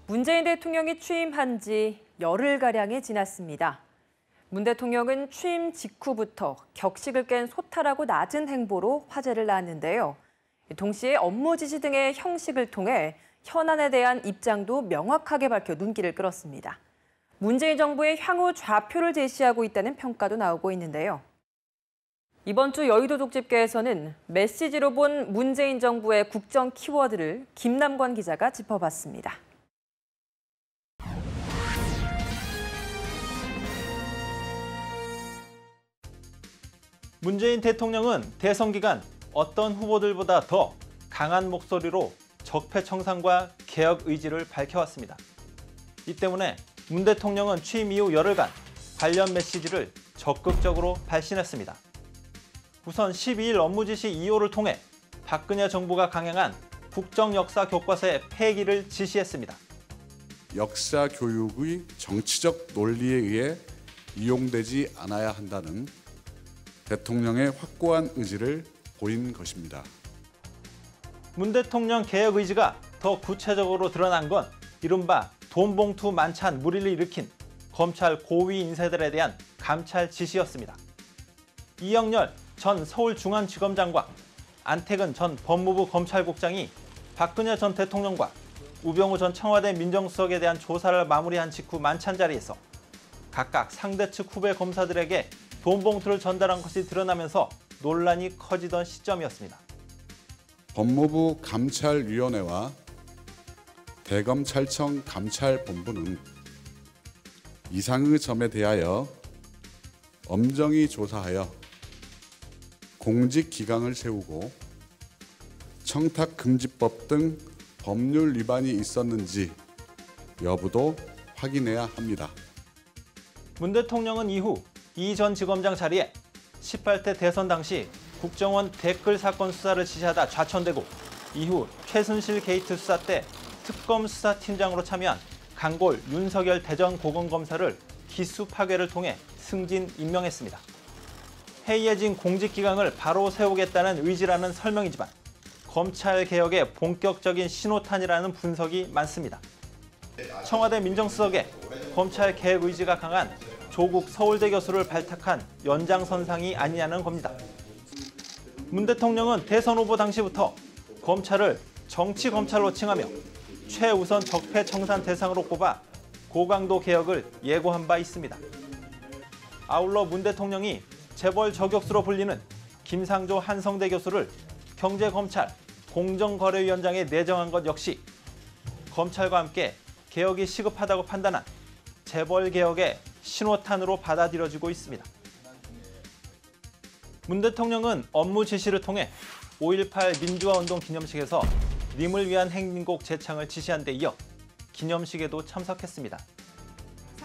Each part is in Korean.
문재인 대통령이 취임한 지 열흘가량이 지났습니다. 문 대통령은 취임 직후부터 격식을 깬 소탈하고 낮은 행보로 화제를 낳았는데요. 동시에 업무 지시 등의 형식을 통해 현안에 대한 입장도 명확하게 밝혀 눈길을 끌었습니다. 문재인 정부의 향후 좌표를 제시하고 있다는 평가도 나오고 있는데요. 이번 주 여의도 독집회에서는 메시지로 본 문재인 정부의 국정 키워드를 김남권 기자가 짚어봤습니다. 문재인 대통령은 대선 기간 어떤 후보들보다 더 강한 목소리로 적폐청산과 개혁 의지를 밝혀왔습니다. 이 때문에 문 대통령은 취임 이후 열흘간 관련 메시지를 적극적으로 발신했습니다. 우선 12일 업무 지시 2호를 통해 박근혜 정부가 강행한 국정역사 교과서의 폐기를 지시했습니다. 역사 교육의 정치적 논리에 의해 이용되지 않아야 한다는 대통령의 확고한 의지를 보인 것입니다. 문 대통령 개혁 의지가 더 구체적으로 드러난 건 이른바 돈봉투 만찬 물의를 일으킨 검찰 고위 인사들에 대한 감찰 지시였습니다. 이영렬 전 서울중앙지검장과 안태근 전 법무부 검찰국장이 박근혜 전 대통령과 우병우 전 청와대 민정수석에 대한 조사를 마무리한 직후 만찬 자리에서 각각 상대 측 후배 검사들에게 돈봉투를 전달한 것이 드러나면서 논란이 커지던 시점이었습니다. 법무부 감찰위원회와 대검찰청 감찰본부는 이상의 점에 대하여 엄정히 조사하여 공직기강을 세우고 청탁금지법 등 법률 위반이 있었는지 여부도 확인해야 합니다. 문 대통령은 이후 이 전 지검장 자리에 18대 대선 당시 국정원 댓글 사건 수사를 지시하다 좌천되고 이후 최순실 게이트 수사 때 특검 수사팀장으로 참여한 강골 윤석열 대전고검검사를 기수 파괴를 통해 승진 임명했습니다. 해이해진 공직기강을 바로 세우겠다는 의지라는 설명이지만 검찰개혁의 본격적인 신호탄이라는 분석이 많습니다. 청와대 민정수석에 검찰개혁 의지가 강한 조국 서울대 교수를 발탁한 연장선상이 아니냐는 겁니다. 문 대통령은 대선 후보 당시부터 검찰을 정치검찰로 칭하며 최우선 적폐청산 대상으로 꼽아 고강도 개혁을 예고한 바 있습니다. 아울러 문 대통령이 재벌 저격수로 불리는 김상조 한성대 교수를 경제검찰 공정거래위원장에 내정한 것 역시 검찰과 함께 개혁이 시급하다고 판단한 재벌 개혁의 신호탄으로 받아들여지고 있습니다. 문 대통령은 업무 지시를 통해 5.18 민주화운동 기념식에서 님을 위한 행진곡 제창을 지시한 데 이어 기념식에도 참석했습니다.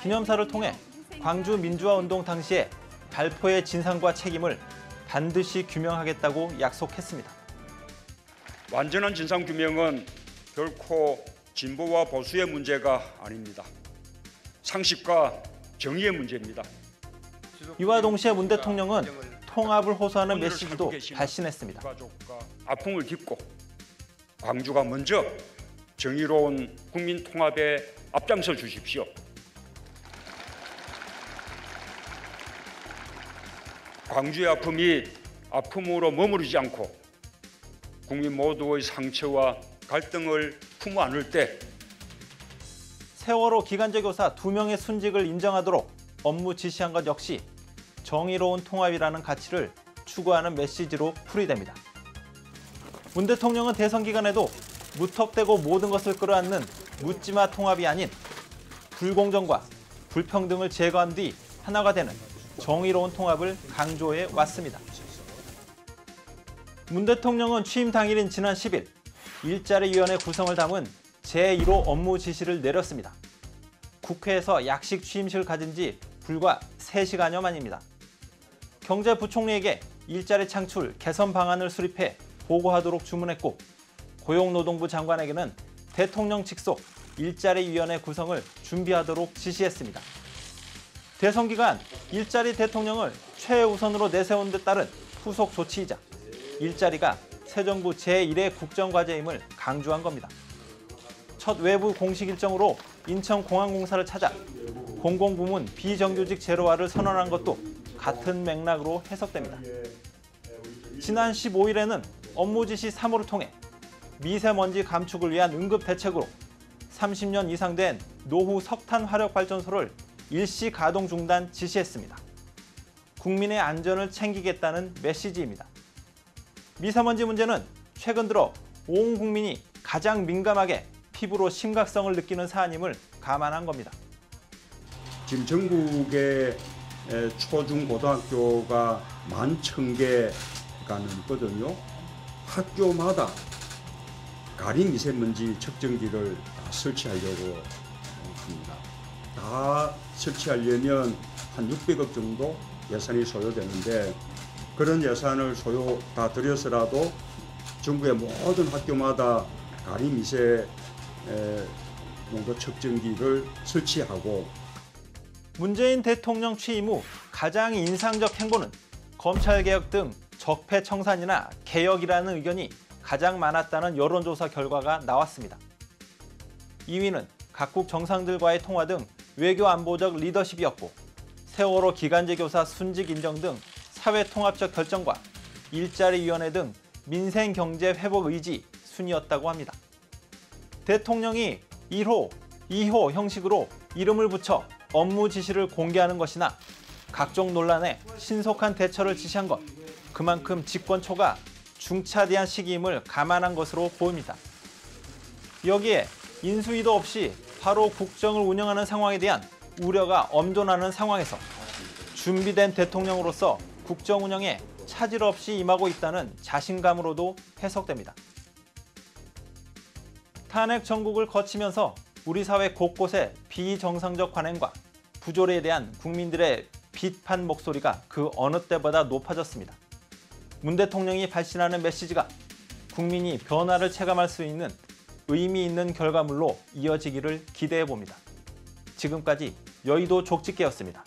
기념사를 통해 광주 민주화운동 당시에 발포의 진상과 책임을 반드시 규명하겠다고 약속했습니다. 완전한 진상규명은 결코 진보와 보수의 문제가 아닙니다. 상식과 정의의 문제입니다. 이와 동시에 문 대통령은 통합을 호소하는 메시지도 발신했습니다. 아픔을 딛고 광주가 먼저 정의로운 국민 통합에 앞장서 주십시오. 광주의 아픔이 아픔으로 머무르지 않고 국민 모두의 상처와 갈등을 품어 안을 때 세월호 기간제 교사 2명의 순직을 인정하도록 업무 지시한 것 역시 정의로운 통합이라는 가치를 추구하는 메시지로 풀이됩니다. 문 대통령은 대선 기간에도 무턱대고 모든 것을 끌어안는 묻지마 통합이 아닌 불공정과 불평등을 제거한 뒤 하나가 되는 정의로운 통합을 강조해 왔습니다. 문 대통령은 취임 당일인 지난 10일 일자리위원회 구성을 담은 제1호 업무 지시를 내렸습니다. 국회에서 약식 취임식을 가진 지 불과 3시간여 만입니다. 경제부총리에게 일자리 창출 개선 방안을 수립해 보고하도록 주문했고 고용노동부 장관에게는 대통령 직속 일자리위원회 구성을 준비하도록 지시했습니다. 대선 기간 일자리 대통령을 최우선으로 내세운 데 따른 후속 조치이자 일자리가 새 정부 제1의 국정과제임을 강조한 겁니다. 첫 외부 공식 일정으로 인천공항공사를 찾아 공공부문 비정규직 제로화를 선언한 것도 같은 맥락으로 해석됩니다. 지난 15일에는 업무 지시 3호를 통해 미세먼지 감축을 위한 응급 대책으로 30년 이상 된 노후 석탄 화력 발전소를 일시 가동 중단 지시했습니다. 국민의 안전을 챙기겠다는 메시지입니다. 미세먼지 문제는 최근 들어 온 국민이 가장 민감하게 피부로 심각성을 느끼는 사안임을 감안한 겁니다. 지금 전국에 초중고등학교가 11,000개가 넘거든요. 학교마다 가림 미세먼지 측정기를 다 설치하려고 합니다. 다 설치하려면 한 600억 정도 예산이 소요되는데 그런 예산을 소요 다 들여서라도 전국의 모든 학교마다 가림 미세 농도 측정기를 설치하고 문재인 대통령 취임 후 가장 인상적 행보는 검찰개혁 등 적폐청산이나 개혁이라는 의견이 가장 많았다는 여론조사 결과가 나왔습니다. 2위는 각국 정상들과의 통화 등 외교안보적 리더십이었고 세월호 기간제 교사 순직 인정 등 사회통합적 결정과 일자리위원회 등 민생경제 회복 의지 순이었다고 합니다. 대통령이 1호, 2호 형식으로 이름을 붙여 업무 지시를 공개하는 것이나 각종 논란에 신속한 대처를 지시한 것, 그만큼 집권 초가 중차대한 시기임을 감안한 것으로 보입니다. 여기에 인수위도 없이 바로 국정을 운영하는 상황에 대한 우려가 엄존하는 상황에서 준비된 대통령으로서 국정 운영에 차질 없이 임하고 있다는 자신감으로도 해석됩니다. 탄핵 정국을 거치면서 우리 사회 곳곳에 비정상적 관행과 부조리에 대한 국민들의 비판 목소리가 그 어느 때보다 높아졌습니다. 문 대통령이 발신하는 메시지가 국민이 변화를 체감할 수 있는 의미 있는 결과물로 이어지기를 기대해 봅니다. 지금까지 여의도 족집게였습니다.